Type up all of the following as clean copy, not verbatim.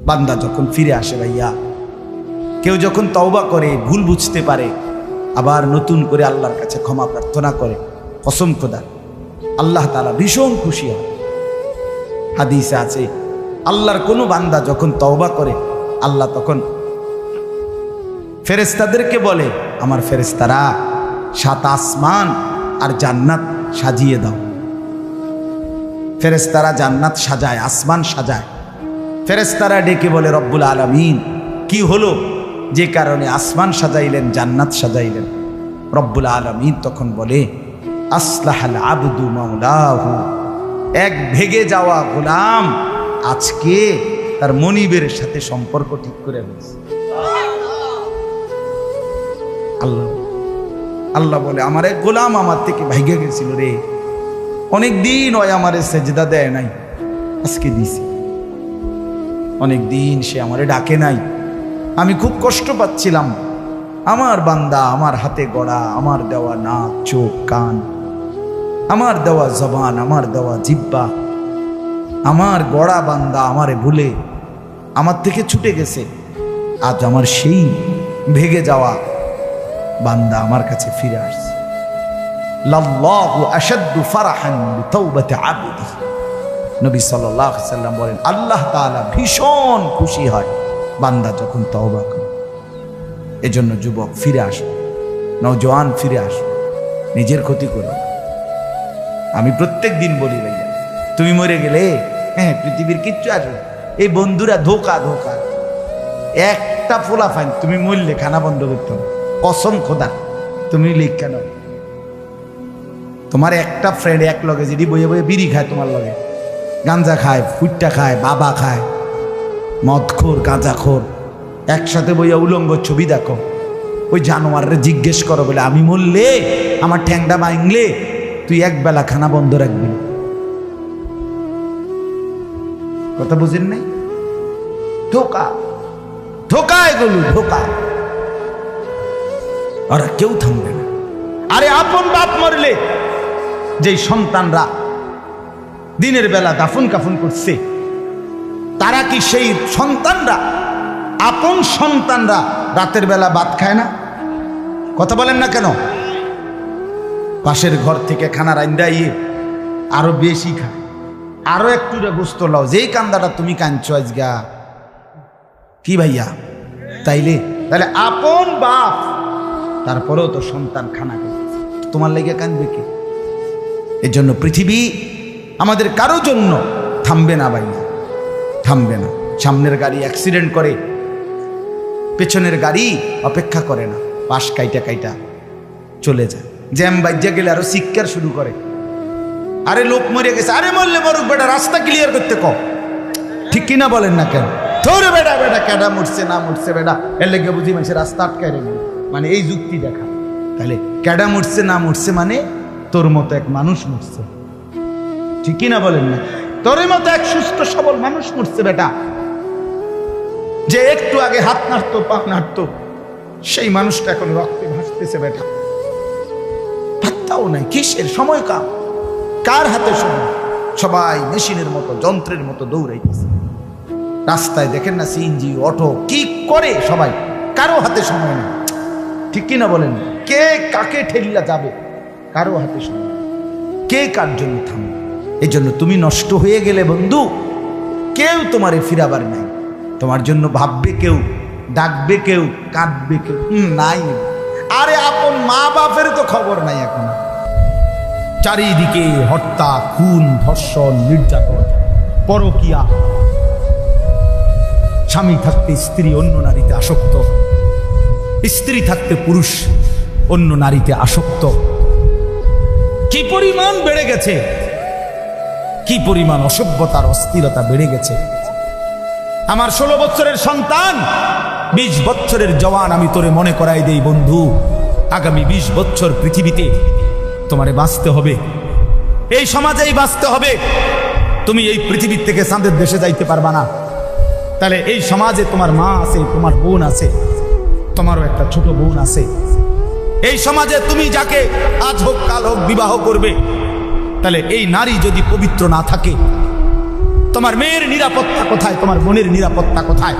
বান্দা যখন ফিরে আসে ভাইয়া, কেউ যখন তওবা করে, ভুল বুঝতে পারে, আবার নতুন করে আল্লাহর কাছে ক্ষমা প্রার্থনা করে, কসম খোদা আল্লাহ তাআলা ভীষণ খুশি হয়। হাদিসে আছে আল্লাহর কোনো বান্দা যখন তওবা করে, আল্লাহ তখন ফেরেশতাদেরকে বলে, আমার ফেরেশতারা 7 আসমান আর জান্নাত সাজিয়ে দাও। ফেরেশতারা জান্নাত সাজায়, আসমান সাজায়। ফেরেশতারা ডেকে বলে, রব্বুল আলামিন কি হলো যে কারণে আসমান সাজাইলেন, জান্নাত সাজাইলেন? রব্বুল আলামিন তখন বলে, আসলাহাল আবদু মাওলাহু, এক ভেগে যাওয়া গোলাম আজকে তার মনিবের সাথে সম্পর্ক ঠিক করে ফেলেছে। আল্লাহ বলে, আমার এক গোলাম আমার থেকে ভাইগে গেছিল রে, অনেকদিন ওই আমারে সেজদা দেয় নাই, আজকে দিছি। অনেকদিন সে আমারে ডাকে নাই, আমি খুব কষ্ট পাচ্ছিলাম। আমার বান্দা আমার হাতে গড়া, আমার দেওয়া নাক, চোখ, কান, আমার দেওয়া জবান, আমার দেওয়া জিহ্বা, আমার গড়া বান্দা আমারে ভুলে আমার থেকে ছুটে গেছে। আজ আমার সেই ভেগে যাওয়া বান্দা আমার কাছে ফিরে আসছে। লাল্লাহু আশাদ্দু ফারাহান বিতাওবাতি আবদি, নবী সাল্লাল্লাহু আলাইহি সাল্লাম বলেন, আল্লাহ তাআলা ভীষণ খুশি হয় বান্দা যখন তওবা করে। এজন্য যুবক ফিরে আসো, নওজোয়ান ফিরে আসো, নিজের ক্ষতি করো। আমি প্রত্যেক দিন বলি ভাইয়া, তুমি মরে গেলে হ্যাঁ পৃথিবীর কিচ্ছু আসবে, এই বন্ধুরা ধোকা ধোকা। একটা ফোলা ফাইন, তুমি মরলে খানা বন্ধ করতে হবে, কসম খোদা তুমি লিখ কেন? তোমার একটা ফ্রেন্ড এক লগে যদি বইয়ে বইয়ে বিড়ি খায়, তোমার লগে গাঞ্জা খায়, ফুটটা খায়, বাবা খায়, মদখোর, গাঁজাখোর, একসাথে বইয়া উলঙ্গ ছবি দেখো, ওই জানোয়ারে জিজ্ঞেস করো বলে, আমি মরলে আমার ঠ্যাংটা ভাঙলে তুই এক বেলা খানা বন্ধ রাখবি। কথা বুঝেন নাই? ধোকা ধোকা, এগুলো ধোকা। ওরা কেউ থামবে না। আরে আপন বাপ মরলে যেই সন্তানরা দিনের বেলা দাফন কাফন করছে, তারা কি সেই সন্তানরা, আপন সন্তানরা রাতের বেলা ভাত খায় না? কথা বলেন না কেন? পাশের ঘর থেকে খানা রান্দাইয়ে আরো বেশি খায়, আরো একটু গোস্ত লাও, যেই কান্দাটা তুমি কাঁদছো আজগা। কি ভাইয়া? তাইলে আপন বাপ, তারপরেও তো সন্তান খানা খায়, তোমার লেগে কাঁদবে কে? এর জন্য পৃথিবী আমাদের কারো জন্য থামবে না ভাইয়া, থামবে না। সামনের গাড়ি অ্যাক্সিডেন্ট করে, পেছনের গাড়ি অপেক্ষা করে না, পাশ কাইটা কাইটা চলে যায়। জ্যাম বাজ্যা গেলে আরো চিৎকার শুরু করে, আরে লোক মরে গেছে, আরে মরলে মরুক বেটা, রাস্তা ক্লিয়ার করতে কম। ঠিক কিনা বলেন না কেন? ধরে বেটা বেটা কেডা মরছে না মরছে বেটা, এর লেগে বুঝি মানুষের রাস্তা আটকায় রেখে, মানে এই যুক্তি দেখা। তাহলে কেডা মরছে না মরছে মানে তোর মতো এক মানুষ মরছে। ঠিক কিনা বলেন না? তোর মতো এক সুস্থ সবল মানুষ মরছে বেটা, যে একটু আগে হাত নাড়তো, পা নাড়তো, সেই মানুষটা এখন রক্তে ভাসতেছে বেটা। পাত্তাও নাই, কিসের সময় কাম, কার হাতে সময়? সবাই মেশিনের মতো, যন্ত্রের মতো দৌড়াইতেছে। রাস্তায় দেখেন না সিএনজি, অটো, কি করে সবাই, কারো হাতে সময় নেই। ঠিক কিনা বলেন? কে কাকে ঠেলিয়া যাবে, কারো হাতে সময়, কে কার জন্য থামবে। এই জন্য তুমি নষ্ট হয়ে গেলে বন্ধু, কেউ তোমারে ফিরাবার নাই। তোমার জন্য ভাববে কেউ, ডাকবে কেউ, কাঁদবে কেউ নাই। আরে আপন মা বাপের তো খবর নাই এখন। চারিদিকে হত্যা, খুন, ধর্ষণ, নির্যাতন, পরকীয়া, স্বামী থাকতে স্ত্রী অন্য নারীতে আসক্ত, স্ত্রী থাকতে পুরুষ অন্য নারীতে আসক্ত। কি পরিমাণ বেড়ে গেছে, কি পরিমাণ অসভ্যতার অস্থিরতা বেড়ে গেছে। আমার 16 বছরের সন্তান, 20 বছরের জওয়ান, আমি তোরে মনে করাই দেই বন্ধু, আগামী 20 বছর পৃথিবীতে তোমারে বাঁচতে হবে, এই সমাজেই বাঁচতে হবে। তুমি এই পৃথিবীর থেকে চাঁদের দেশে যাইতে পারবা না। তাহলে এই সমাজে তোমার মা আছে, তোমার বোন আছে, তোমারও একটা ছোট বোন আছে। এই সমাজে তুমি যাকে আজ হোক কাল হোক বিবাহ করবে, তাহলে এই নারী যদি পবিত্র না থাকে, তোমার মেয়ের নিরাপত্তা কোথায়? তোমার বোনের নিরাপত্তা কোথায়?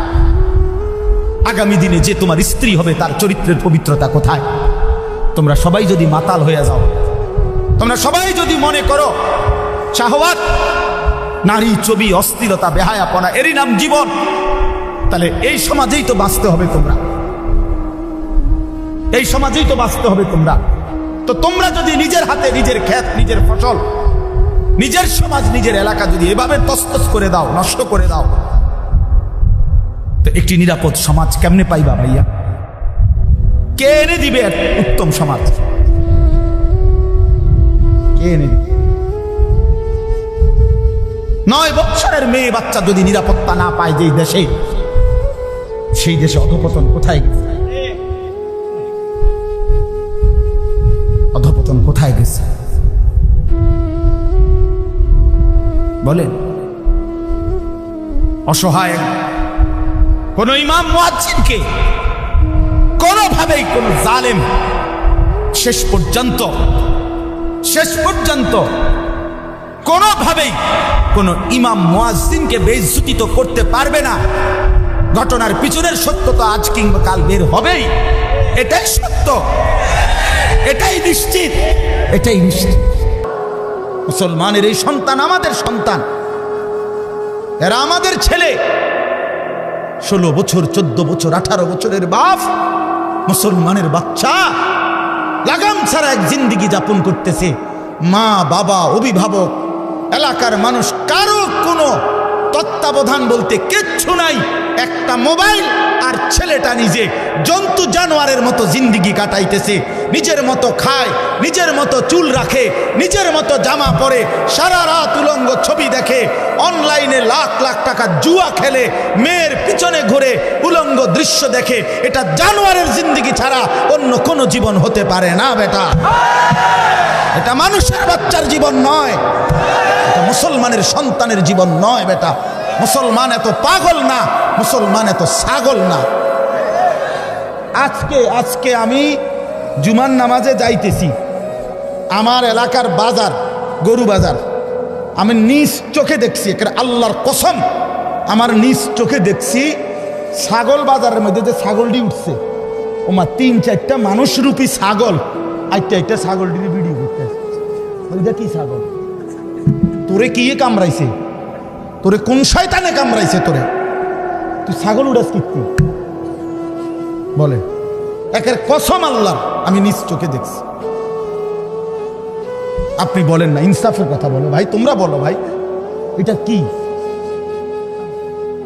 আগামী দিনে যে তোমার স্ত্রী হবে তার চরিত্রের পবিত্রতা কোথায়? তোমরা সবাই যদি মাতাল হয়ে যাও, তোমরা সবাই যদি মনে করো শাহওয়াত, নারী, ছবি, অস্থিরতা, বেহায়াপনা এরই নাম জীবন, তাহলে এই সমাজেই তো বাঁচতে হবে তোমরা, এই সমাজেই তো বাঁচতে হবে তোমরা। তো তোমরা যদি নিজের হাতে নিজের ক্ষেত, নিজের ফসল, নিজের সমাজ, নিজের এলাকা যদি এভাবে তছনছ করে দাও, নষ্ট করে দাও, তো একটি নিরাপদ সমাজ কেমনে পাইবা ভাইয়া? কে এনে দিবে উত্তম সমাজ? কে এনে দিবে? 9 বছরের মেয়ে বাচ্চা যদি নিরাপত্তা না পায় যেই দেশে, সেই দেশে অধঃপতন কোথায় গেছে? অধঃপতন কোথায় গেছে বলেন? অসহায় কোন ইমাম মুয়াজ্জিনকে কোনোভাবেই কোন জালেম শেষ পর্যন্ত কোনোভাবেই কোন ইমাম মুয়াজ্জিনকে বেইজ্জতি তো করতে পারবে না। ঘটনার পিছনের সত্যতা আজ কিংবা কাল বের হবেই, এটাই সত্য, এটাই নিশ্চিত, এটাই নিশ্চিত। মুসলমানের এই সন্তান আমাদের সন্তান, এরা আমাদের ছেলে। 16 বছর, 14 বছর, 18 বছরের বাপ, মুসলমানের বাচ্চা লাগাম ছাড়া এক জিন্দেগি যাপন করতেছে। মা, বাবা, অভিভাবক, এলাকার মানুষ, কারো কোনো তত্ত্বাবধান বলতে কিচ্ছু নাই। একটা মোবাইল আর ছেলেটা নিজে জন্তু জানোয়ারের মতো জিন্দেগি কাটাইতেছে। নিজের মতো খায়, নিজের মতো চুল রাখে, নিজের মতো জামা পরে, সারা রাত উলঙ্গ ছবি দেখে, অনলাইনে লাখ লাখ টাকা জুয়া খেলে, মেয়ের পিছনে ঘুরে উলঙ্গ দৃশ্য দেখে। এটা জানোয়ারের জিন্দেগি ছাড়া অন্য কোনো জীবন হতে পারে না বেটা। এটা মানুষের বাচ্চার জীবন নয়, এটা মুসলমানের সন্তানের জীবন নয় বেটা। মুসলমান এত পাগল না, মুসলমান এত ছাগল না। আজকে আমি জুমার নামাজে যাইতেছি, আমার এলাকার বাজার, গরু বাজার, আমি নিজ চোখে দেখছি, আল্লাহর কসম আমার নিজ চোখে দেখছি, ছাগল বাজারের মধ্যে যে ছাগলটি উঠছে, ওমা 3-4টা মানুষরূপী ছাগল আইটা ছাগলটির ভিডিও করতে। ওইটা কি ছাগল? তোরে কি কামড়াইছে? তোরে কোন শয়তানে কামড়াইছে? তোরে তুই ছাগল উড়াস কি বলে? একের কসম আল্লাহর আমি নিজ চোখে দেখছি। আপনি বলেন না, ইনসাফের কথা বলো ভাই, তোমরা বলো ভাই, এটা কি?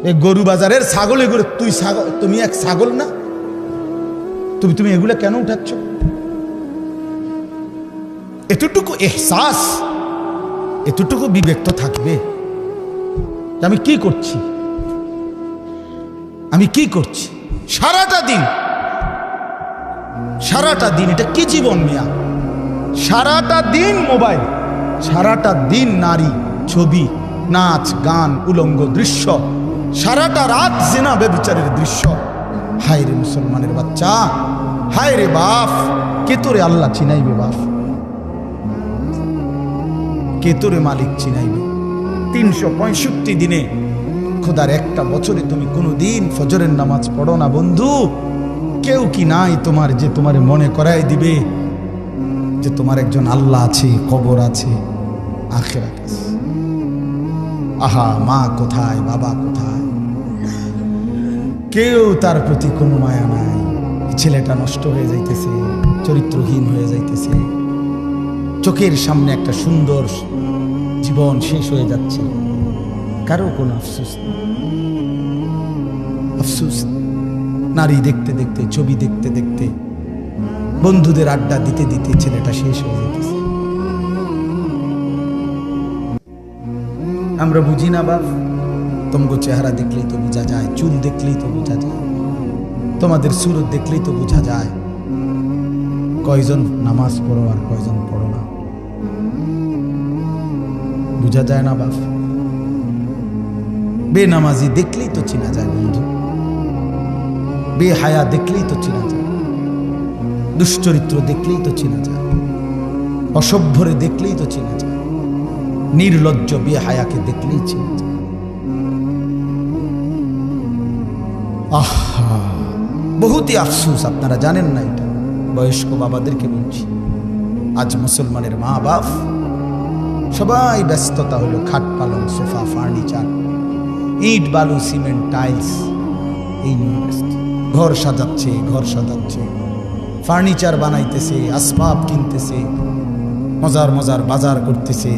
এই গরু বাজারের ছাগল, এগুলো তুই ছাগল, তুমি এক ছাগল না? তুমি এগুলো কেন উঠাচ্ছ? এতটুকু এহসাস, এতটুকু বিবেক তো থাকবে। আমি কি করছি, আমি কি করছি সারাটা দিন? এটা কি জীবন মিয়া? সারাটা দিন মোবাইল, সারাটা দিন নারী, ছবি, নাচ, গান, উলঙ্গ দৃশ্য, সারাটা রাত জিনা বেবিচারের দৃশ্য। হায় রে মুসলমানের বাচ্চা, হায় রে বাপ, কে তোরে আল্লাহ চিনাইবে? বাপ, কে তোরে মালিক চিনাইবে? 365 দিনে, খোদার একটা বছরে তুমি কোনোদিন ফজরের নামাজ পড়ো না বন্ধু? কেউ কি নাই তোমার যে তোমারে মনে করাই দিবে যে তোমার একজন আল্লাহ আছে, কবর আছে, আখিরাত আছে? আহা, মা কোথায়, বাবা কোথায়? কেউ তার প্রতি কোনো মায়া নাই। ছেলেটা নষ্ট হয়ে যাইতেছে, চরিত্রহীন হয়ে যাইতেছে, চোখের সামনে একটা সুন্দর জীবন শেষ হয়ে যাচ্ছে, কারো কোনো আফসোস নেই। আফসোস, নারী দেখতে দেখতে, ছবি দেখতে দেখতে, বন্ধুদের আড্ডা দিতে দিতে ছেলেটা শেষ হয়ে যেতেছে। আমরা বুঝি না বাপ, তোমাকে চেহারা দেখলেই তো বোঝা যায়, চুল দেখলেই তো বোঝা যায়, তোমাদের সুরত দেখলেই তো বোঝা যায় কয়জন নামাজ পড়ো আর কয়জন পড়ো না। বোঝা যায় না বাপ? বেনামাজি দেখলেই তো চেনা যায় বন্ধু, বেহায়া দেখলেই তো চেনা যায়, দুশ্চরিত্র দেখলেই তো চেনা যায়, অসভ্যরে দেখলেই তো চেনা যায়, নির্লজ্জ বেহায়াকে দেখলেই চেনা যায়। আহা, বহুতই আফসোস, আপনারা জানেন না এটা। বয়স্ক বাবাদেরকে বলছি, আজ মুসলমানের মা বাপ সবাই ব্যস্ততা হলো খাট পালং সোফা ফার্নিচার ইট বালু সিমেন্ট টাইলস এই নিয়ে ব্যস্ত। ঘর সাজাচ্ছে ফার্নিচার বানাইতেছে, আসবাব কিনতেছে, মজার মজার বাজার করতেছে,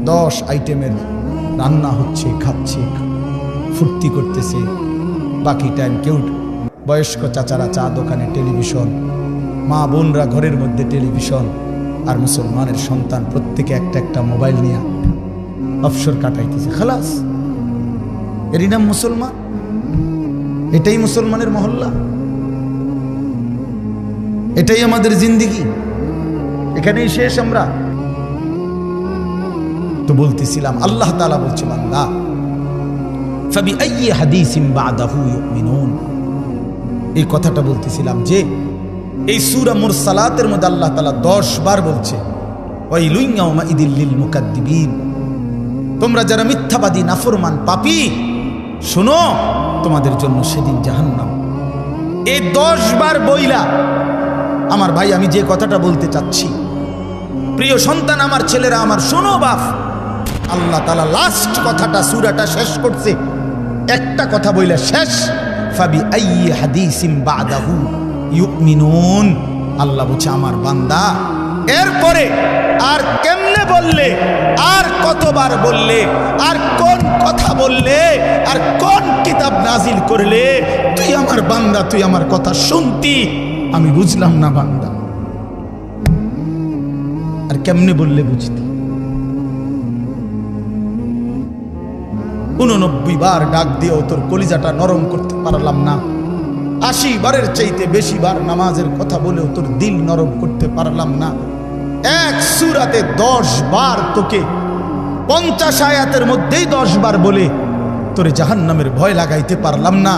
10 আইটেমের রান্না হচ্ছে, খাচ্ছে, ফুর্তি করতেছে। বাকি টাইম কেউ বয়স্ক চাচারা চা দোকানে টেলিভিশন, মা বোনরা ঘরের মধ্যে টেলিভিশন, আর মুসলমানের সন্তান প্রত্যেকে একটা একটা মোবাইল নিয়ে অবসর কাটাইতেছে। খালাস, এরই নাম মুসলমান? এটাই মুসলমানের মহল্লা? এটাই আমাদের জিন্দিগি? এখানেই শেষ আমরা? তো বলতেছিলাম, আল্লাহ তাআলা বলছে, বান্দা ফাবিআইয়ি হাদিসিন বাদাহু ইউমিনুন। এই কথাটা বলতেছিলাম যে এই সূরা মুরসালাতের মধ্যে আল্লাহ তাআলা 10 বার বলছে ওয়াইলুন ইয়াউমাইদিল লিল মুকাদ্দিবিন, তোমরা যারা মিথ্যাবাদী নাফরমান পাপী, শোনো তোমাদের জন্য সেদিন জাহান্নাম। এই 10 বার বইলা আমার ভাই, আমি যে কথাটা বলতে চাচ্ছি, প্রিয় সন্তান, আমার ছেলেরা আমার, শোনো বাপ, আল্লাহ তাআলা লাস্ট কথাটা সূরাটা শেষ করছে একটা কথা বইলা শেষ, ফাবিআইয়ি হাদিসিন বাদাহু ইউমিনুন। আল্লাহ বলছে, আমার বান্দা এরপরে আর কেমনে বললে, আর কতবার বললে, আর কোন কথা বললে, আর কোন কিতাব নাজিল করলে তুই আমার বান্দা, তুই আমার কথা শুনতি? আমি বুঝলাম না বান্দা, আর কেমনে বললে বুঝতি? 89 বার ডাক দিয়েও তোর কলিজাটা নরম করতে পারলাম না। 80 বারের চাইতে বেশি বার নামাজের কথা বলেও তোর দিল নরম করতে পারলাম না। এক সূরাতে 10 বার তোকে 50 আয়াতের মধ্যেই 10 বার বলে তোরে জাহান্নামের ভয় লাগাইতে পারলাম না।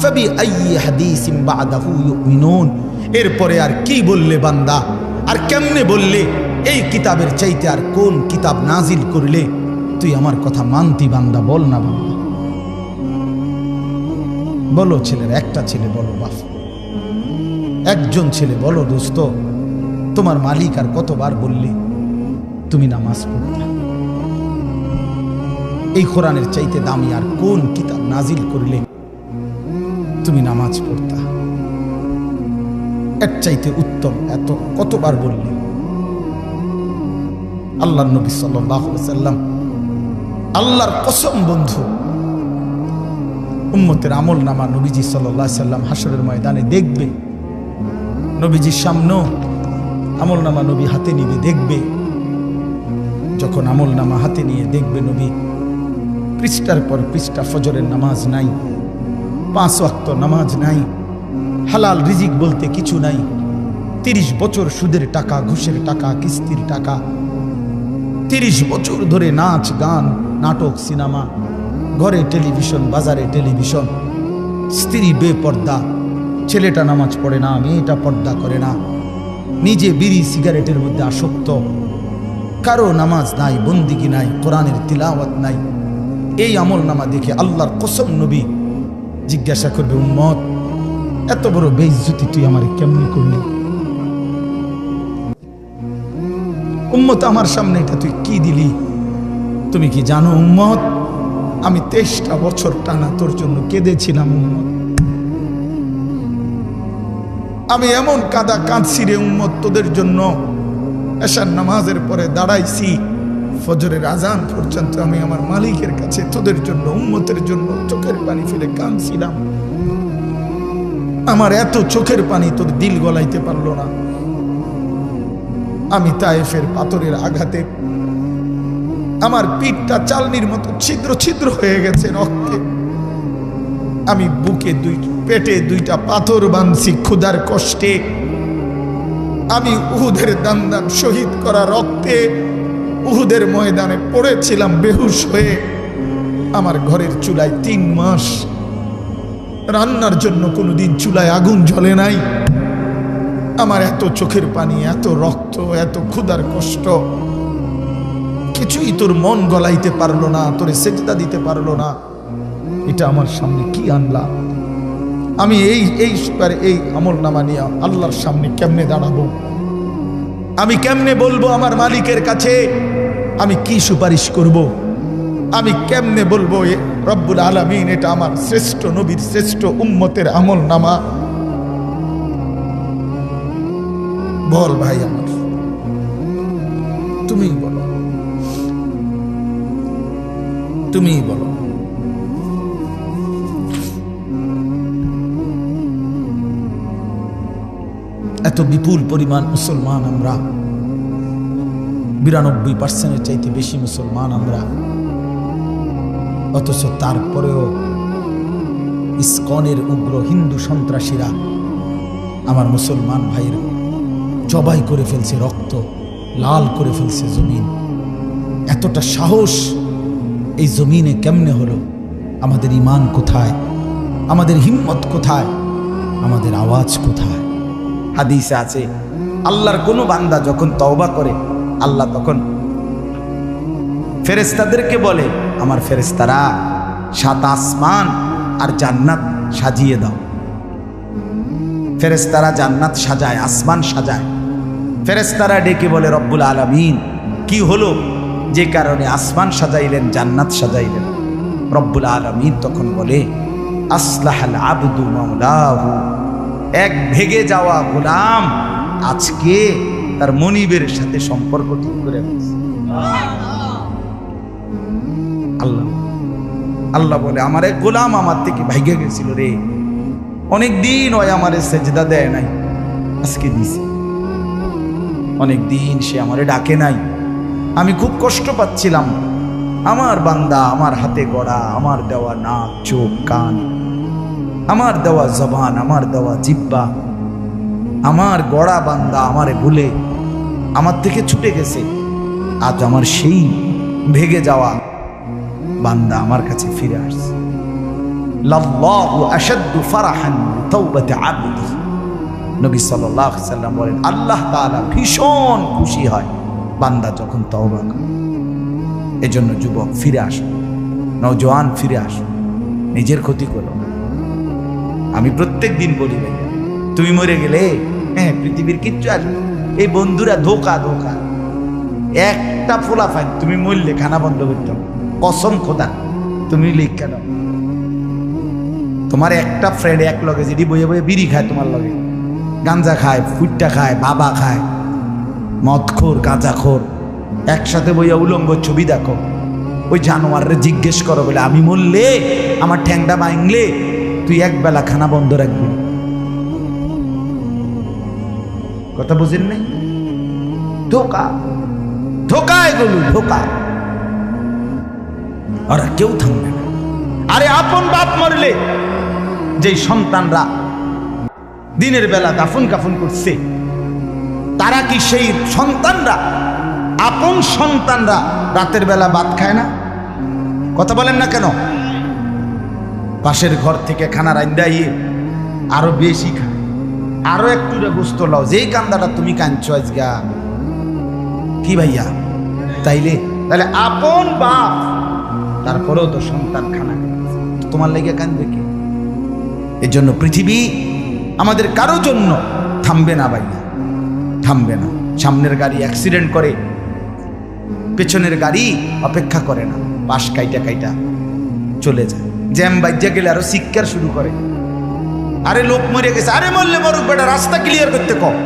ফাবিআইয়ি হাদিসিন বাদাহু ইউমিনুন। এরপরে আর কি বললে বান্দা, আর কেমনে বললে, এই কিতাবের চাইতে আর কোন কিতাব নাজিল করলে তুই আমার কথা মানতি বান্দা? বল না বান্দা, বলো। ছেলের একটা ছেলে বলো বাপ, একজন ছেলে বলো, দোস্ত তোমার মালিক আর কতবার বললে তুমি নামাজ পড়তে? এই কোরআনের চাইতে দামি আর কোন কিতাব নাজিল করলে তুমি নামাজ পড়তা? এর চাইতে উত্তম এত কতবার বললে? আল্লাহর নবী সাল্লাল্লাহু আলাইহি সাল্লাম, আল্লাহর কসম বন্ধু, উম্মতের আমল নামা নবীজি সাল্লাল্লাহু আলাইহি সাল্লাম হাসরের ময়দানে দেখবে, নবীজির সামনে আমল নামা নবী হাতে নিবে, দেখবে। যখন আমল নামা হাতে নিয়ে দেখবে নবী, পৃষ্ঠার পর পৃষ্ঠা ফজরের নামাজ নাই, 5 ওয়াক্ত নামাজ নাই, হালাল রিজিক বলতে কিছু নাই, 30 বছর সুদের টাকা, ঘুষের টাকা, কিস্তির টাকা, 30 বছর ধরে নাচ গান নাটক সিনেমা, ঘরে টেলিভিশন, বাজারে টেলিভিশন, স্ত্রী বেপর্দা, ছেলেটা নামাজ পড়ে না, মেয়েটা পর্দা করে না, নিজে বিড়ি সিগারেটের মধ্যে আসক্ত, কারো নামাজ নাই, বন্দিগি নাই, কোরআনের তিলাওয়াত নাই। এই আমল নামা দেখে আল্লাহর কসম নবী জিজ্ঞাসা করবে, উম্মত এত বড় বেইজ্জতি তুই আমারে কেমনে করলি? উম্মত আমার সামনে এটা তুই কি দিলি? তুমি কি জানো উম্মত, আমি 23টা বছর টানা তোর জন্য কেঁদেছিলাম উম্মত। আমি এমন কাঁদা কাঁদছি রে উম্মত তোদের জন্য। এশার নামাজের পরে দাঁড়াইছি, ফজরের আজান পর্যন্ত আমি আমার মালিকের কাছে তোদের জন্য, উম্মতের জন্য চোখের পানি ফেলে কাঁদছিলাম। আমার এত চোখের পানি তোর দিল গলাইতে পারলো না। আমি তায়েফের পাথরের আঘাতে আমার পিঠটা চালনির মতো ছিদ্র ছিদ্র হয়ে গেছে রক্তে। আমি বুকে পেটে 2টা পাথর বাঁধছি ক্ষুধার কষ্টে। আমি উহুদের দান শহীদ করা রক্তে উহুদের ময়দানে পড়েছিলাম বেহুশ হয়ে। আমার ঘরের চুলায় 3 মাস রান্নার জন্য কোনোদিন চুলায় আগুন জ্বলে নাই। আমার এত চোখের পানি, এত রক্ত, এত ক্ষুধার কষ্ট, কিছুই তোর মন গলাইতে পারলো না, তোরে সেজদা দিতে পারলো না। এটা আমার সামনে কি আনলা? আমি এই আমল নামা নিয়ে আল্লাহর সামনে কেমনে দাঁড়াবো? আমি কেমনে বলবো আমার মালিকের কাছে আমি কি সুপারিশ করব? আমি কেমনে বলবো রব্বুল আলামিন এটা আমার শ্রেষ্ঠ নবীর শ্রেষ্ঠ উম্মতের আমল নামা? বল ভাই আমার, তুমি বলো, তুমি বলো। এত বিপুল পরিমাণ মুসলমান আমরা, 92% চাইতে বেশি মুসলমান আমরা, অথচ তারপরেও ইসকনের উগ্র হিন্দু সন্ত্রাসীরা আমার মুসলমান ভাইয়ের জবাই করে ফেলছে, রক্ত লাল করে ফেলছে জমিন। এতটা সাহস এই জমিনে কেমনে হলো? আমাদের ঈমান কোথায়? আমাদের হিম্মত কোথায়? আমাদের আওয়াজ কোথায়? হাদিসে আছে আল্লাহর কোন বান্দা যখন তওবা করে আল্লাহ তখন ফেরেশতাদেরকে বলে, আমার ফেরেশতারা 7 আসমান আর জান্নাত সাজিয়ে দাও। ফেরেশতারা জান্নাত সাজায়, আসমান সাজায়। ফেরেশতারা ডেকে বলে, রব্বুল আলামিন কি হলো যে কারণে আসমান সাজাইলেন, জান্নাত সাজাইলেন? রব্বুল আলামিন তখন বলে, আসলাহাল আবদু মাওলাহু, এক ভেগে যাওয়া গোলাম আজকে তার মনিবের সাথে সম্পর্ক ঠিক করে ফেলছে। আল্লাহ আল্লাহ বলে, আমার এক গোলাম আমার থেকে ভাইগে গেছিল রে, অনেকদিন ওই আমারে সেজদা দেয় নাই, আজকে দিছে। অনেকদিন সে আমারে ডাকে নাই, আমি খুব কষ্ট পাচ্ছিলাম। আমার বান্দা আমার হাতে গড়া, আমার দেওয়া নাক চোখ কান, আমার দেওয়া জবান, আমার দেওয়া জিহ্বা, আমার গড়া বান্দা আমারে ভুলে আমার থেকে ছুটে গেছে। আজ আমার সেই ভেগে যাওয়া বান্দা আমার কাছে ফিরে আসছে। লাল্লাহু আশাদ্দু ফারাহান বিতাওবাতি আবদি, নবী সাল্লাল্লাহু আলাইহি সাল্লাম বলেন, আল্লাহ তাআলা ভীষণ খুশি হয় বান্দা যখন তওবা করে। এজন্য যুবক ফিরে আসো, নওজোয়ান ফিরে আসো, নিজের ক্ষতি করো না। আমি প্রত্যেক দিন বলি, ভাই তুমি মরে গেলে হ্যাঁ পৃথিবীর কিচ্ছু আসবে। এই বন্ধুরা ধোকা ধোকা, একটা ফোলা ফাইন তুমি মরলে খানা বন্ধ করতাম, কসম খোদা তুমি লিখে দাও। তোমার একটা ফ্রেন্ড এক লগে যেটি বইয়ে বইয়ে বিড়ি খায়, তোমার লগে গাঞ্জা খায়, ফুটটা খায়, বাবা খায়, মদখোর গাঁজাখোর, একসাথে বইয়া উলঙ্গ ছবি দেখো। ওই জানোয়ারে জিজ্ঞেস করো বলে, আমি মরলে আমার ঠ্যাংটা ভাঙলে তুই এক বেলা খানা বন্ধ রাখবি? কথা বুঝেন নাই? ধোকা ধোকা, এগুলো ধোকা। ওরা কেউ থামবে না। আরে আপন বাপ মরলে যেই সন্তানরা দিনের বেলা দাফন কাফন করছে, তারা কি সেই সন্তানরা, আপন সন্তানরা রাতের বেলা ভাত খায় না? কথা বলেন না কেন? পাশের ঘর থেকে খানা রান্দাইয়ে আরো বেশি খায়, আরো একটু গোস্ত লাও, যেই কান্দাটা তুমি কাঁদছো আজগা কি ভাইয়া? তাইলে আপন বাপ, তারপরেও তো সন্তান খানা তোমার লেগে কাঁদবে কি? এর জন্য পৃথিবী আমাদের কারো জন্য থামবে না ভাইয়া, থামবে না। সামনের গাড়ি অ্যাক্সিডেন্ট করে, পেছনের গাড়ি অপেক্ষা করে না, পাশ কাইটা কাইটা চলে যায়। জ্যাম বাজ্যা গেলে আরো শিক্ষার শুরু করে, আরে লোক মরে গেছে, আরে মরলে মরুক বেটা, রাস্তা ক্লিয়ার করতে কম।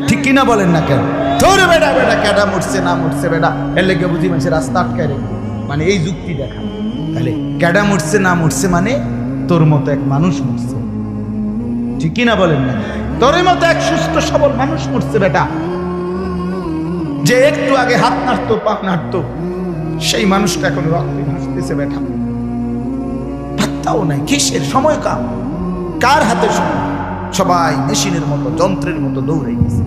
ঠিক কিনা বলেন না কেন? ধরে বেটা বেটা কেডা মরছে না মরছে বেটা, এর লেগে বুঝি মানুষের রাস্তা আটকায় রে, মানে এই যুক্তি দেখা। তাহলে কেডা মরছে না মরছে মানে তোর মতো এক মানুষ মরছে। ঠিক কিনা বলেন না? তোর মতো এক সুস্থ সবল মানুষ মরছে বেটা, যে একটু আগে হাত নাড়তো পা নাড়তো, সেই মানুষটা এখন রক্তে ভাসতেছে বেটা, পাত্তাও নাই। কিসের সময়? কার হাতে সময়? সবাই মেশিনের মতো, যন্ত্রের মতো দৌড়ে গেছে।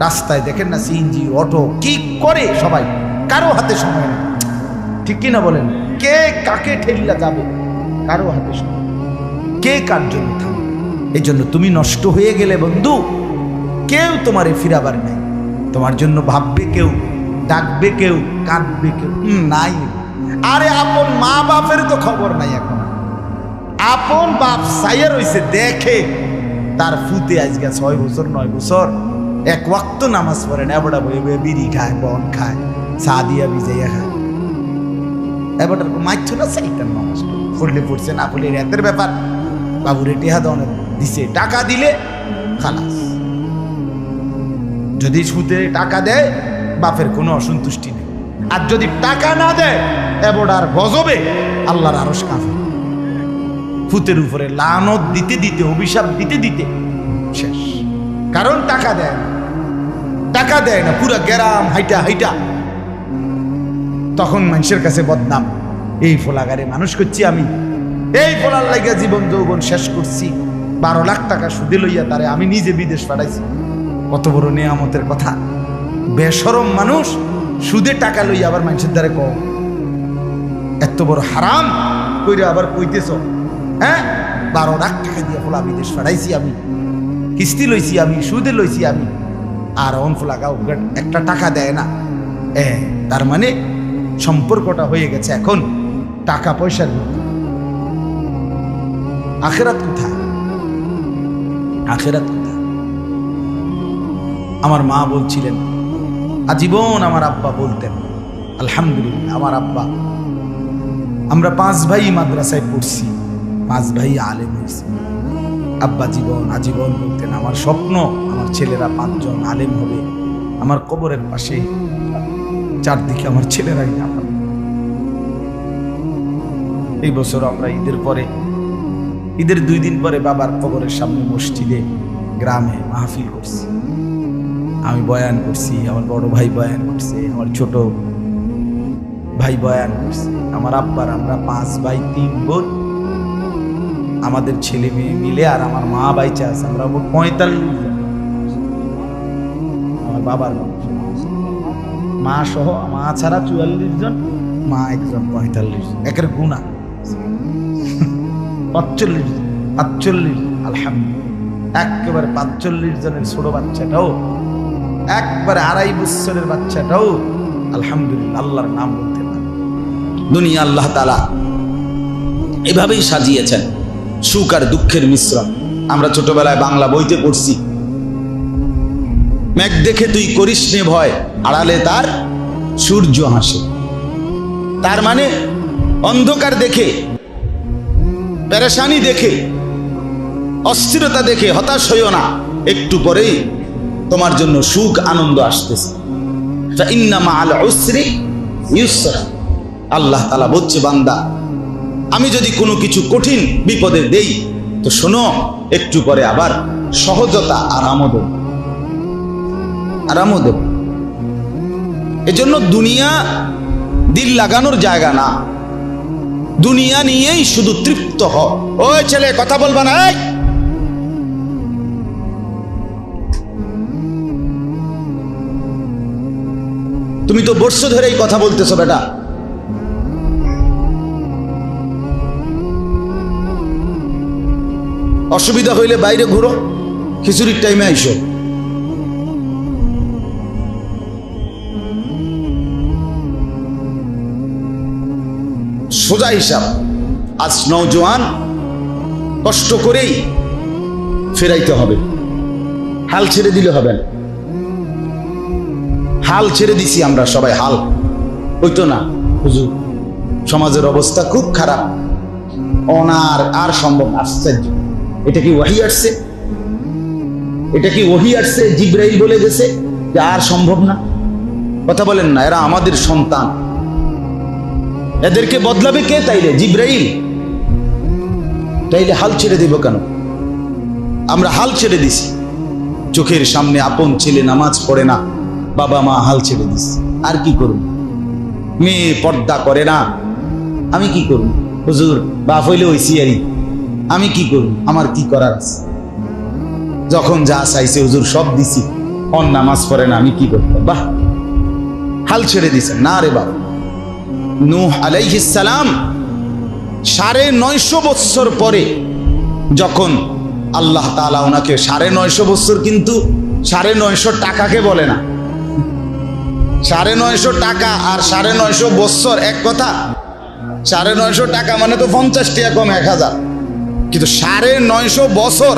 রাস্তায় দেখেন না সিএনজি অটো কি করে সবাই, কারো হাতে সময় নেই। ঠিক কিনা বলেন? কে কাকে ঠেলিয়া যাবে, কারো হাতে সময়, কে কার জন্য থামবে। এই জন্য তুমি নষ্ট হয়ে গেলে বন্ধু, কেউ তোমারে ফিরাবার নাই। তোমার জন্য ভাববে কেউ, ডাকবে কেউ, কাঁদবে কেউ নাই। আরে আপন মা বাপের তো খবর নাই এখন, আপন বাপ সাইয়া রইছে, দেখে তার ফুতে আজকে 6 বছর 9 বছর এক ওয়াক্ত নামাজ পড়ে না, এবড়া বই বই বিড়ি খায়, বন খায়, চা দিয়া ভিজাইয়া খায়। এবারটার মাইছ না সেইটার নামাজ পড়লে পড়ছে, না পড়লে রাতের ব্যাপার। বাবুরে টেহা দনে দিছে, টাকা দিলে খালাস। যদি সুদে টাকা দেয় বাপের কোনো অসন্তুষ্টি নেই, আর যদি টাকা না দেয় এবড়ার গজবে আল্লাহর আরশ কাঁপে। ফুতের উপরে লানত দিতে দিতে, অভিশাপ দিতে দিতে শেষ। কারণ টাকা দেয় না, টাকা দেয় না, পুরা গ্রাম হাইটা হাইটা তখন মানুষের কাছে বদনাম। এই ফোলাগারে মানুষ করছি আমি, এই ফোলার লাইগা জীবন যৌবন শেষ করছি, 12 লাখ টাকা সুদে লইয়া তারে আমি নিজে বিদেশ পাঠাইছি। কত বড় নিয়ামতের কথা। বেশরম মানুষ সুদে টাকা লইয়া আবার মানুষের দ্বারে কম, এত বড় হারাম কইরা আবার কইতেছ। হ্যাঁ, 12 লাখ টাকা দিয়ে ফোলা বিদেশ পাঠাইছি আমি, কিস্তি লইছি আমি, সুদে লইছি আমি, আর অন ফোলাগা একটা টাকা দেয় না। তার মানে সম্পর্কটা হয়ে গেছে এখন টাকা পয়সার ভিত্তি। আখেরাত কোথায়? আখেরাত কোথায়? আমার মা বলছিলেন, আজীবন আমার আব্বা বলতেন, আলহামদুলিল্লাহ আমার আব্বা, আমরা 5 ভাই মাদ্রাসায় পড়ছি, 5 ভাই আলেম হয়েছি। আব্বা আজীবন বলতেন, আমার স্বপ্ন আমার ছেলেরা 5 জন আলেম হবে, আমার কবরের পাশে চারদিকে আমার ছেলেরাই আমার। এই বছর আমরা ঈদের 2 দিন পরে বাবার কবরের সামনে মসজিদে গ্রামে মাহফিল করছি। আমি বয়ান করছি, আমার বড় ভাই বয়ান করছে, আমার ছোট ভাই বয়ান করছে, আমার আব্বার। আমরা 5 ভাই 3 বোন, আমাদের ছেলে মেয়ে মিলে, আর আমার মা বাইচা আছে, আমরা 45 জন। আমার বাবার মা সহ, মা ছাড়া 44 জন, মা একজন 45 জন, একের গুণা 45। আলহামদুলিল্লাহ, একেবারে 45 জনের ছোট বাচ্চাটাও, একবারে 2.5 বছরের বাচ্চাটাও আলহামদুলিল্লাহ আল্লাহর নাম বলতে পারে। দুনিয়া আল্লাহ তাআলা এভাবেই সাজিয়েছেন, সুখ আর দুঃখের মিশ্রণ। আমরা ছোটবেলায় বাংলা বইতে পড়ছি, মেঘ দেখে তুই করিস নে ভয়, আড়ালে তার সূর্য হাসে। তার মানে অন্ধকার দেখে, পেরেশানি দেখে, অস্থিরতা দেখে হতাশ হইও না, একটু পরেই তোমার জন্য সুখ আনন্দ আসতেছে। ইন্না মাআল উসরি ইউসরা। আল্লাহ তাআলা বলছে, বান্দা আমি যদি কোনো কিছু কঠিন বিপদে দেই তো শোনো, একটু পরে আবার সহজতা আরামও দেব। এজন্য দুনিয়া দিল লাগানোর জায়গা না, দুনিয়া নিয়েই শুধু তৃপ্ত হও। ওই ছেলে কথা বলবা না, তুমি তো বর্ষ ধরেই কথা বলতেছো বেটা। অসুবিধা হইলে বাইরে ঘুরো, খিচুড়ির টাইমে আইসো। সোজা হিসাব, আজ নওজোয়ান কষ্ট করেই ফেরাইতে হবে, হাল ছেড়ে দিলে হবে না। হাল ছেড়ে দিছি আমরা সবাই, হাল হইতো না। হুজুর সমাজের অবস্থা খুব খারাপ, অনার আর সম্ভব। আশ্চর্য, এটা কি ওহী আসছে? এটা কি ওহী আসছে? জিবরাইল বলে গেছে যে আর সম্ভব না? কথা বলেন না, এরা আমাদের সন্তান, এদেরকে বদলাবে কে? তাইলে জিবরাইল। তাইলে হাল ছেড়ে দেব কেন? আমরা হাল ছেড়ে দিছি। চোখের সামনে আপন ছেলে নামাজ পড়ে না, বাবা মা হাল ছেড়ে দিছি। আর কি করুন? মেয়ে পর্দা করে না, আমি কি করুন? হুজুর বাপ হইলে হইছি আরই, আমি কি করুন? আমার কি করার আছে? যখন যা চাইছে হুজুর সব দিছি, অন নামাজ পড়ে না, আমি কি করতাম? বাহ, হাল ছেড়ে দিছেন না রে বাবা। নূহ আলাইহিস সালাম 950 বছর পরে যখন আল্লাহ তাআলা ওনাকে 950 বছর, কিন্তু 950 টাকাকে বলে না। 950 টাকা আর 950 বছর এক কথা। 950 টাকা মানে তো 50 টাকা কম 1000। কিন্তু 950 বছর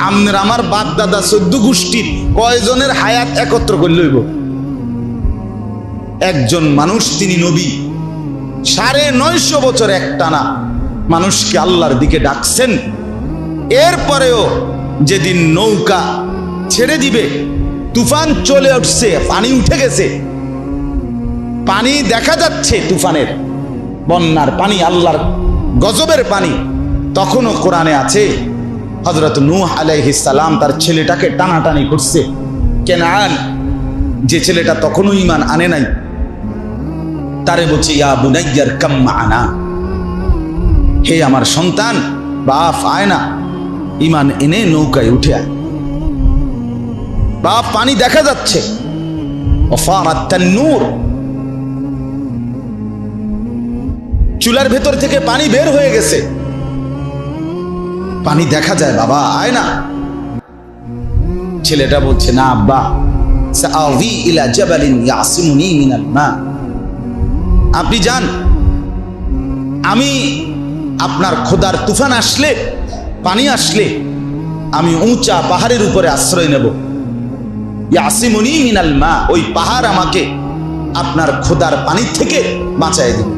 আমনের আমার বাপ দাদা 14 গোষ্ঠীর কয়জনের হায়াত একত্র করে লইব? একজন মানুষ, তিনি নবী, 950 বছর একটানা মানুষকে আল্লাহর দিকে ডাকছেন। এরপরেও যেদিন নৌকা ছেড়ে দিবে, তুফান চলে উঠছে, পানি উঠে গেছে, পানি দেখা যাচ্ছে, তুফানের বন্যার পানি, আল্লাহর গজবের পানি, তখনও কোরআনে আছে হযরত নূহ আলাইহিস সালাম তার ছেলেটাকে টানাটানি করছে। কেনান, যে ছেলেটা তখনও ঈমান আনে নাই, তারে বলছে ইয়া বুনাইয়ার কাম মা'ানা, হে আমার সন্তান, বাপ আয় না, ঈমান এনে নৌকায় উঠে আয়। বাপ, পানি দেখা যাচ্ছে, ওয়াফারাত তান্নূর, চুলার ভেতর থেকে পানি বের হয়ে গেছে, পানি দেখা যায়, বাবা আয় না। ছেলেটা বলছে না আব্বা, সাআবি ইলা জাবালিন ইয়াসিমুনি মিনাল মা, আপনি যান, আমি আপনার খোদার তুফান আসলে, পানি আসলে আমি উঁচা পাহাড়ের উপরে আশ্রয় নেব। ইয়াসিমুনি মিনাল মা, ওই পাহাড় আমাকে আপনার খোদার পানি থেকে বাঁচায় দিবে।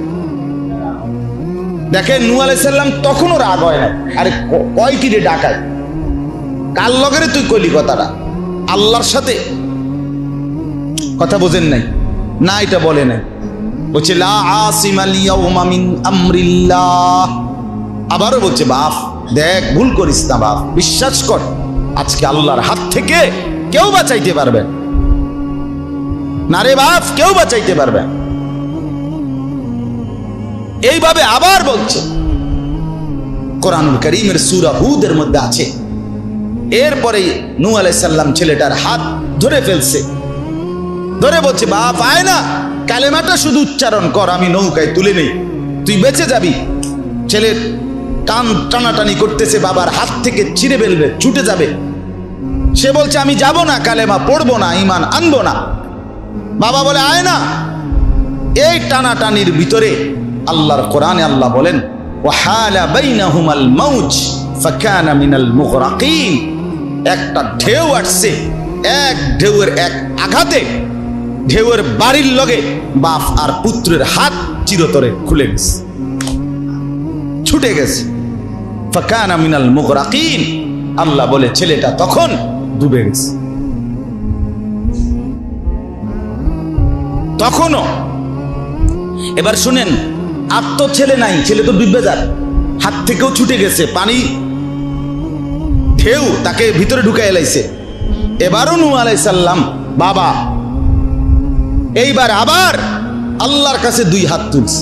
দেখেন নূহ আলাইহিস সালাম তখনও রাগ হয় না। আরে কয় কি রে ডাকায়, কার লগেরে তুই কইলি কথাটা? আল্লাহর সাথে কথা বোঝেন নাই না, এটা বলে নাই, বলছে লা আসিমাল ইয়াউমা মিন আমরিল্লাহ। আবারও বলছে বাপ দেখ, ভুল করিস না বাপ, বিশ্বাস কর, আজকে আল্লাহর হাত থেকে কেউ বাঁচাইতে পারবে না রে বাপ, কেউ বাঁচাইতে পারবে। এইভাবে আবার বলছে, কোরআনুল কারীমের সূরা হুদের মধ্যে আছে। এরপরে নূহ আলাইহিস সালাম ছেলেটার হাত ধরে ফেলছে, ধরে বলছে বাপ আয় না, কালেমাটা শুধু উচ্চারণ কর, আমি নৌকায় তুলে নেই, তুই বেঁচে যাবি। ছেলে টানাটানি করতেছে, বাবার হাত থেকে ছিঁড়ে ফেলবে, ছুটে যাবে। সে বলছে আমি যাব না, কালেমা পড়বো না, ঈমান আনবো না। বাবা বলে আয় না। এই টানাটানির ভিতরে আল্লাহর কোরআনে আল্লাহ বলেন ওয়াহালা বাইনাহুমাল মাউজ ফাকানা মিনাল মুগরাকিন, একটা ঢেউ আসছে, এক ঢেউয়ের এক আঘাতে ঢেউয়ের বাড়ির লগে বাপ আর পুত্রের হাত চিরতরে খুলে গেছে, ছুটে গেছে। ফাকানা মিনাল মুগরাকিন, আল্লাহ বলে ছেলেটা তখন ডুবে গেছে। তখনও এবার শুনেন, আর তো ছেলে নাই, ছেলে তো ডুবে যার, হাত থেকেও ছুটে গেছে, পানি ঢেউ তাকে ভিতরে ঢুকাই লাইছে। এবারও নূহ আলাইহিস সালাম বাবা এইবার আবার আল্লাহর কাছে 2 হাত তুলছে,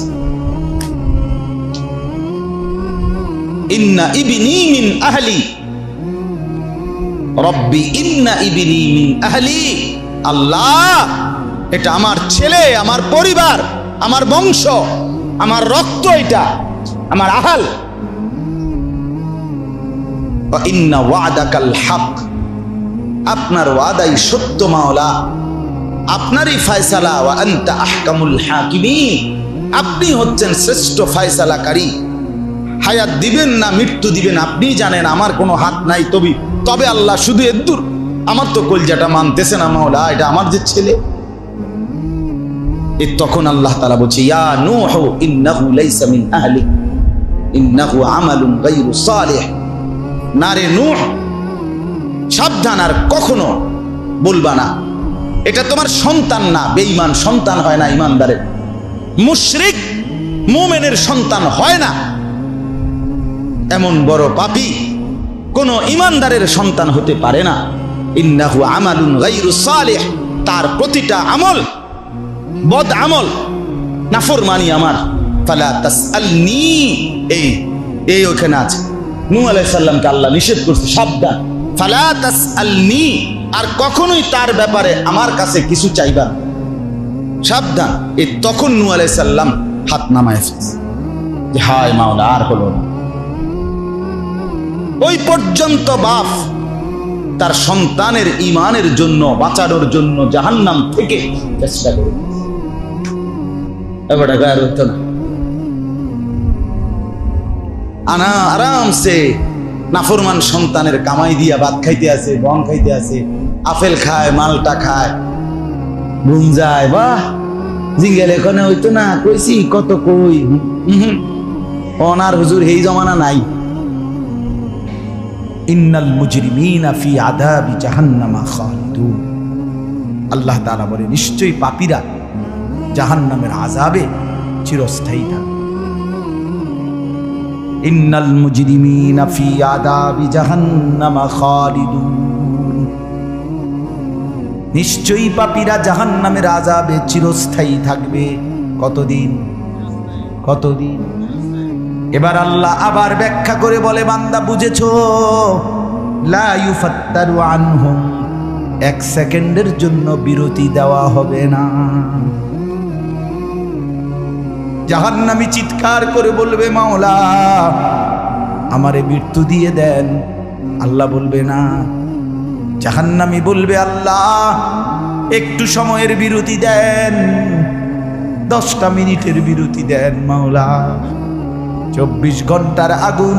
ইন্না ইবনি মিন আহলি রব্বি ইন্না ইবনি মিন আহলি, আল্লাহ এটা আমার ছেলে, আমার পরিবার, আমার বংশ, আমার রক্ত, এটা আমার আহাল। ওয়া ইন্না ওয়াদাকাল হক, আপনার ওয়াদাই সত্য মাওলা, আপনারই ফয়সালা, ওয়া আনতা আহকামুল হাকিমিন, আপনি হচ্ছেন শ্রেষ্ঠ ফয়সালাকারী। হায়াত দিবেন না মৃত্যু দিবেন আপনি জানেন, আমার কোনো হাত নাই। তবে আল্লাহ শুধু এদ্দুর, আমার তো কলজাটা মানতেছে না মাওলা, এটা আমার যে ছেলে। তখন আল্লাহ তাআলা বলছে ইয়া নূহ ইন্নাহু লাইসা মিন আহলি ইন্নাহু আমালুন গায়রু সালিহ, না রে নূহ, সাবধান, আর কখনো বলবা না এটা তোমার সন্তান না। বেঈমান সন্তান হয় না ঈমানদারের, মুশরিক মুমিনের সন্তান হয় না, এমন বড় পাপী কোন ঈমানদারের সন্তান হতে পারে না। ইন্নাহু আমালুন গায়রু সালিহ, তার প্রতিটা আমল বদ আমল, নাফরমানি আমার। ফালা তাসআলনি, এই ওখানে আছে, নূহ আলাইহিস সালামকে আল্লাহ নিষেধ করছে সাবধান, ফালা তাসআলনি, আর কখনোই তার ব্যাপারে আমার কাছে কিছু চাইবা, সাবধান। তখন নূহ আলাইহিস সালাম হাত নামায় ফেলছে যে হায় মাওলা, আর হলো না। ওই পর্যন্ত বাপ তার সন্তানের ঈমানের জন্য, বাঁচানোর জন্য জাহান্নাম থেকে চেষ্টা করে, এবারে গায়ের হতো না, আনা আরাম সে নাফরমান সন্তানের কামাই দিয়া ভাত খাইতে আছে, বন খাইতে আছে, আপেল খায়, মালটা খায়, ঘুম যায়। বাহ, জিঙ্গেল এখানে হইতো না, কইছি কত কই। অনার হুজুর এই জমানা নাই। ইন্নাল মুজরিমিনা ফি আযাবি জাহান্নামা খালিদুন। আল্লাহ তাআলা বলে নিশ্চয়ই পাপীরা জাহান্নামের আযাবে চিরস্থায়ী থাকবে। ইন্নাল মুজরিমিনা ফি আযাবি জাহান্নামা খালিদুন। নিশ্চয়ই পাপীরা জাহান্নামের আযাবে চিরস্থায়ী থাকবে। কতদিন? কতদিন? এবার আল্লাহ আবার ব্যাখ্যা করে বলে, বান্দা বুঝেছো? লা ইউফাত্তারু আনহুম, এক সেকেন্ডের জন্য বিরতি দেওয়া হবে না। জাহান্নামী চিৎকার করে বলবে, মাওলা আমারে মৃত্যু দিয়ে দেন। আল্লাহ বলবে না। জাহান্নামী বলবে, আল্লাহ একটু সময়ের বিরতি দেন, 10টা মিনিটের বিরতি দেন মাওলা। 24 ঘন্টার আগুন,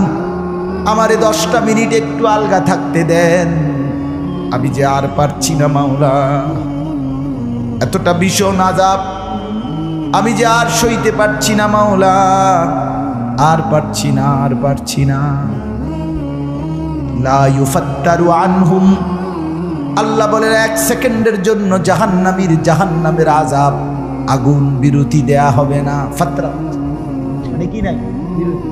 আমারে 10টা মিনিট একটু আলগা থাকতে দেন, আমি যে আর পারছি না মাওলা। এতটা ভীষণ আযাব আমি যে আর সইতে পারছি না মাওলা, আর পারছি না, আর পারছি না। লা ইউফাত্তারু আনহুম, আল্লাহ বলেন এক সেকেন্ডের জন্য জাহান্নামের আযাব, আগুন বিরতি দেয়া হবে না। ফাতরা মানে কি নাই বিরতি।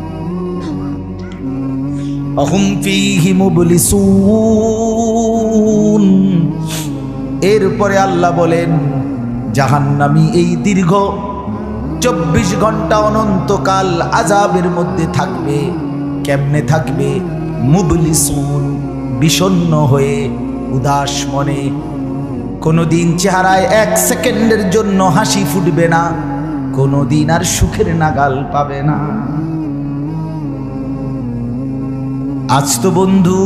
আহুম ফীহি মুবলিসুন। এরপরে আল্লাহ বলেন জাহান্নামী এই দীর্ঘ 24 ঘন্টা অনন্তকাল আযাবের মধ্যে থাকবে। কেমনে থাকবে? মুবলিসুন, বিষণ্ণ হয়ে, উদাস মনে। কোনোদিন চেহারায় 1 সেকেন্ডের জন্য হাসি ফুটবে না, কোনোদিন আর সুখের নাগাল পাবে না। আজ তো বন্ধু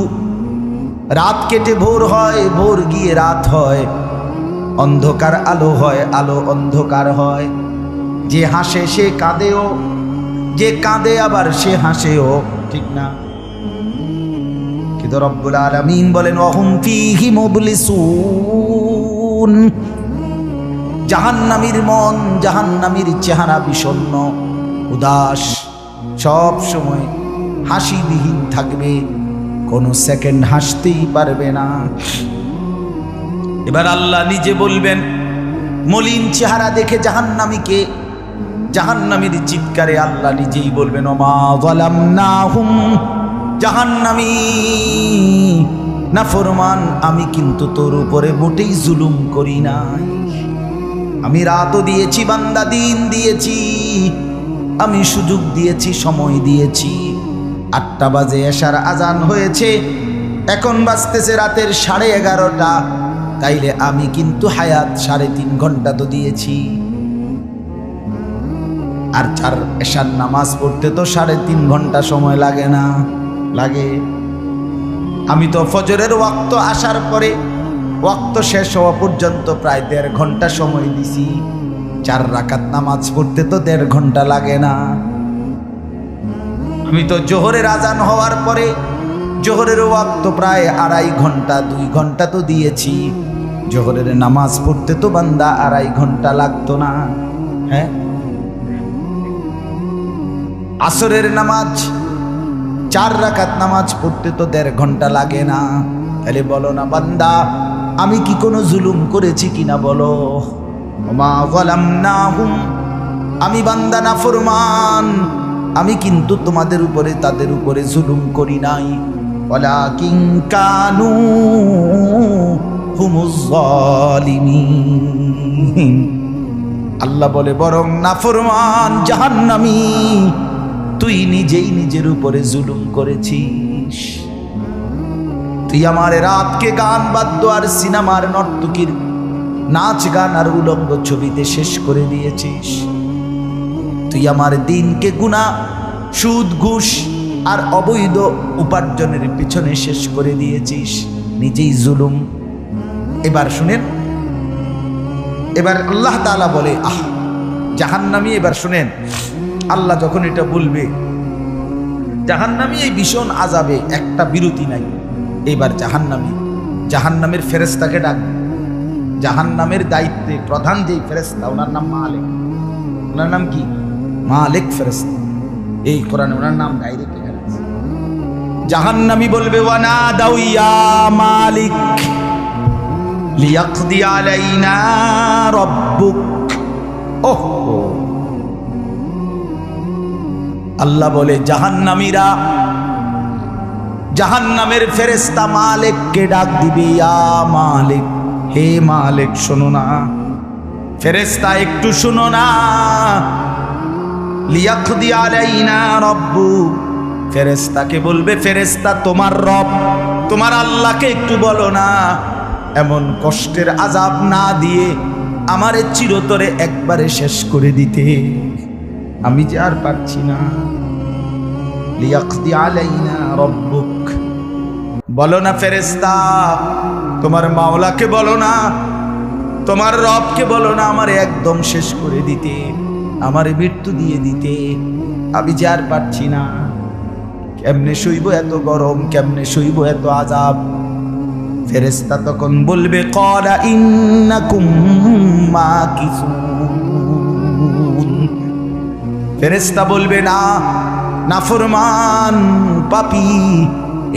রাত কেটে ভোর হয়, ভোর গিয়ে রাত হয়, অন্ধকার আলো হয়, আলো অন্ধকার হয়। যে হাসে সে কাঁদেও, যে কাঁদে আবার সে হাসেও, ঠিক না? কিন্তু রব্বুল আলামিন বলেন ওয়াহুম ফীহি মুবলিসুন। জাহান্নামীর মন, জাহান্নামীর চেহারা বিষণ্ণ, উদাস, সব সময় হাসিবিহীন থাকবে, কোনো সেকেন্ড হাসতেই পারবে না। এবার আল্লাহ নিজে বলবেন, মলিন চেহারা দেখে জাহান্নামীকে, জাহান্নামীর চিৎকারে আল্লাহ নিজেই বলবেন ওমা যালামনাহুম, জাহান্নামী নাফরমান, আমি কিন্তু তোর উপরে মোটেই জুলুম করি নাই। আমি রাতও দিয়েছি বান্দা, দিন দিয়েছি, আমি সুযোগ দিয়েছি, সময় দিয়েছি। 8টা বাজে এশার আজান হয়েছে, এখন বাজতেছে রাতের 11:30। তাইলে আমি কিন্তু হায়াত 3.5 ঘন্টা তো দিয়েছি। আর 4 এশার নামাজ পড়তে তো 3.5 ঘন্টা সময় লাগে না? লাগে। আমি তো ফজরের ওয়াক্ত আসার পরে ওয়াক্ত শেষ হওয়া পর্যন্ত প্রায় 1.5 ঘন্টা সময় দিছি। 4 রাকাত নামাজ পড়তে তো 1.5 ঘন্টা লাগে না। আমি তো জোহরের আজান হওয়ার পরে জোহরের ওয়াক্ত প্রায় 2.5 ঘন্টা, 2 ঘন্টা তো দিয়েছি। জোহরের নামাজ পড়তে তো বান্দা 2.5 ঘন্টা লাগতো না? হ্যাঁ। আসরের নামাজ 4 রাকাত নামাজ পড়তে তো 1.5 ঘন্টা লাগে না? তাহলে বলো না বান্দা, আমি কি কোনো জুলুম করেছি কিনা বলো? ওমা যালামনাহুম, আমি বান্দা নাফরমান, আমি কিন্তু তোমাদের উপরে, তাদের উপরে জুলুম করি নাই। ওয়ালাকিন কানু হুমুজ জালিমিন। আল্লাহ বলে বরং নাফরমান জাহান্নামী, তুই নিজেই নিজের উপরে জুলুম করেছিস। তুই আমার রাতকে গান বাদ্য আর সিনেমার নর্তকীর নাচ গান আর উলঙ্গ ছবিতে শেষ করে দিয়েছিস। তুই আমার দিনকে গুনাহ, সুদ, ঘুষ আর অবৈধ উপার্জনের পিছনে শেষ করে দিয়েছিস। নিজেই জুলুম। এবার শুনেন, এবার আল্লাহ তাআলা বলে জাহান্নামী, এবার শুনেন, আল্লাহ যখন এটা বলবে জাহান্নামী এই ভীষণ আযাবে একটা বিরতি নাই। এইবার জাহান্নামের ফেরেশতাকে ডাক, জাহান্নামের দায়িত্বে প্রধান যেই ফেরেশতা, ওনার নাম মালিক। ওনার নাম কি? মালিক ফেরেশতা। এই কোরআনে ওনার নাম ডাইরেক্ট এখানে আছে। জাহান্নামী বলবে ওয়ানা দাউ ইয়া মালিক লিয়াকদি আলাইনা রাব্বুক। ওহ, আল্লাহ বলে জাহান্নামীরা, জাহান্নামের ফেরেশতা মালিককে ডাক দিবে, ইয়া মালিক, হে মালিক শোনো না, ফেরেশতা একটু শোনো না। লিয়াকদি আলাইনা রাব্বুক, ফেরেশতাকে বলবে, ফেরেশতা তোমার রব, তোমার আল্লাহকে একটু বলো না এমন কষ্টের আযাব না দিয়ে আমারে চিরতরে একবারে শেষ করে দিতে, আমি যে আর পারছি না। লিয়াকদি আলাইনা রাব্বুক, বলো না ফেরেশতা, তোমার মাওলাকে বলো না, তোমার রবকে বলো না আমারে একদম শেষ করে দিতে, আমারে মৃত্যু দিয়ে দিতে, আমি যে আর পারছি না। কেমনে সইব এত গরম, কেমনে সইব এত আযাব? ফেরেশতা তখন বলবে ক্বালা ইন্নাকুম মাকিসুন। ফেরেশতা বলবে না, নাফরমান পাপী,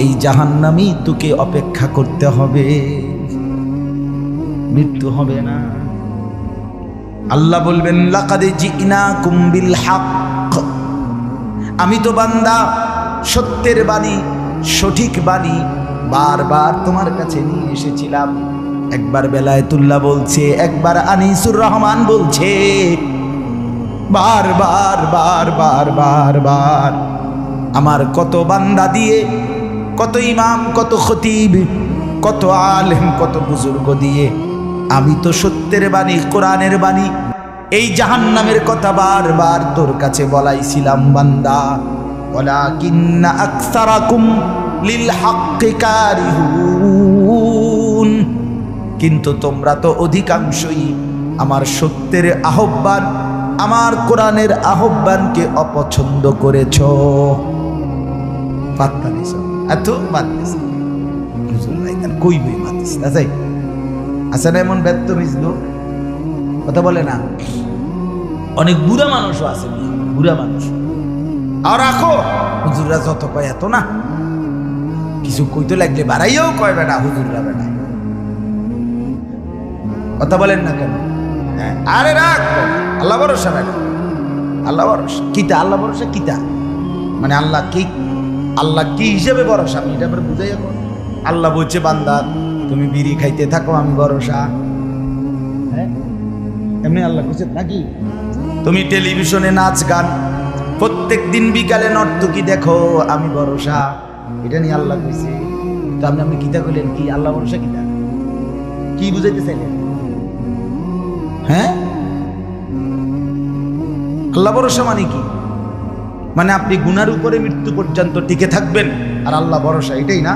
এই জাহান্নামী তোকে অপেক্ষা করতে হবে, মৃত্যু হবে না। আল্লাহ বলবেন লাকাদ জিনাকুম বিল হক, আমি তো বান্দা সত্যের বাণী, সঠিক বাণী বারবার তোমার কাছে নিয়ে এসেছিলাম। একবার বেলায়েতুল্লাহ বলছে, একবার আনিসুর রহমান বলছে, বারবার বারবার বারবার আমার কত বান্দা দিয়ে, কত ইমাম, কত খতিব, কত আলেম, কত বুজুর্গ দিয়ে আমি তো সত্যের বাণী, কোরআনের বাণী, এই জাহান্নামের কথা বারবার তোর কাছে বলাইছিলাম বান্দা। ওয়ালাকিন্না আকসারাকুম লিল হাক্কি কারিহুন, কিন্তু তোমরা তো অধিকাংশই আমার সত্যের আহ্বান, আমার কোরআনের আহ্বানকে অপছন্দ করেছ। পাত্তা দিছ, এত বাদ দিছ, কই বই বাদ দিছ। আচ্ছা না, এমন ব্যর্থ মিজল কথা বলে না। অনেক বুড়া মানুষও আছে, বুড়া মানুষ। আর রাখো হুজুররা যত কয় এত না, কিছু কইতে লাগলে বাড়াইয়াও কয় বেটা হুজুররা বেটা, কথা বলেন না কেন? হ্যাঁ, আরে রাখ, আল্লাহ ভরসা বেটা, আল্লাহ ভরসা কিতা, আল্লাহ ভরসা কিতা মানে আল্লাহ কি, আল্লাহ কি হিসেবে ভরসা আমি এটা আবার বুঝাই। এখন আল্লাহ বলছে বান্দা তুমি বিড়ি খাইতে থাকো, আমি ভরসা। হ্যাঁ, এমনি আল্লাহ বলছে নাকি? তুমি টেলিভিশনে নাচ গান প্রত্যেক দিন বিকালে নর্তকী দেখো, আমি ভরসা, এটা নিয়ে আল্লাহ কইছে। তো আপনি কিতা কইলেন কি? আল্লাহ ভরসা কিতা কি বুঝাইতে চাইলেন? হ্যাঁ, আল্লাহ ভরসা মানে কি? মানে আপনি গুনার উপরে মৃত্যু পর্যন্ত টিকে থাকবেন আর আল্লাহ ভরসা, এটাই না?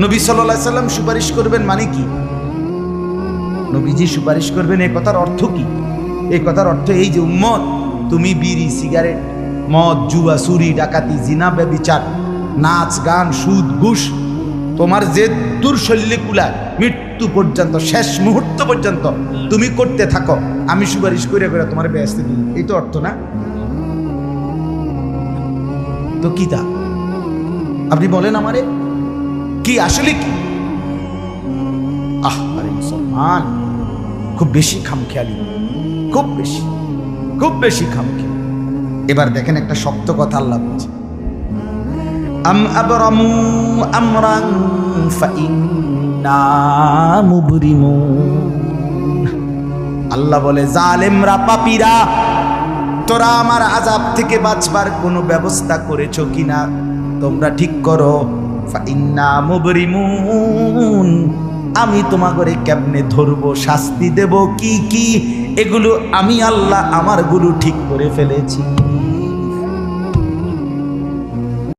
নবী সাল্লাল্লাহু আলাইহি সাল্লাম সুপারিশ করবেন মানে কি? নবীজি সুপারিশ করবেন, এই কথার অর্থ কি? এই কথার অর্থ এই যে উম্মত, তুমি বিড়ি, সিগারেট, মদ, জুয়া, চুরি, ডাকাতি, জিনা, ব্যভিচার, নাচ গান, সুদ, ঘুষ, তোমার যে দুর্শল্যে কুলায় মৃত্যু পর্যন্ত, শেষ মুহূর্ত পর্যন্ত তুমি করতে থাকো, আমি সুপারিশ করে করে তোমার বেহেশতে দিই। এই তো অর্থ না? তো কি তা আপনি বলেন আমারে কি আসলে কি? আরে মুসলমান খুব বেশি খামখেয়ালি, খুব বেশি, খুব বেশি খামখেয়ালি। এবার দেখেন একটা শক্ত কথা আল্লাহ বলছে, আম আবরামু আমরান ফাইন্না মুবরিমুন। আল্লাহ বলে জালেমরা, পাপীরা, তোরা আমার আযাব থেকে বাঁচবার কোনো ব্যবস্থা করেছো কিনা তোমরা ঠিক করো। ফাইন্না মুবরিমুন, আমি তোমাকে কেমনে ধরবো, শাস্তি দেব কি কি, এগুলো আমি আল্লাহ আমার গুলো ঠিক করে ফেলেছি।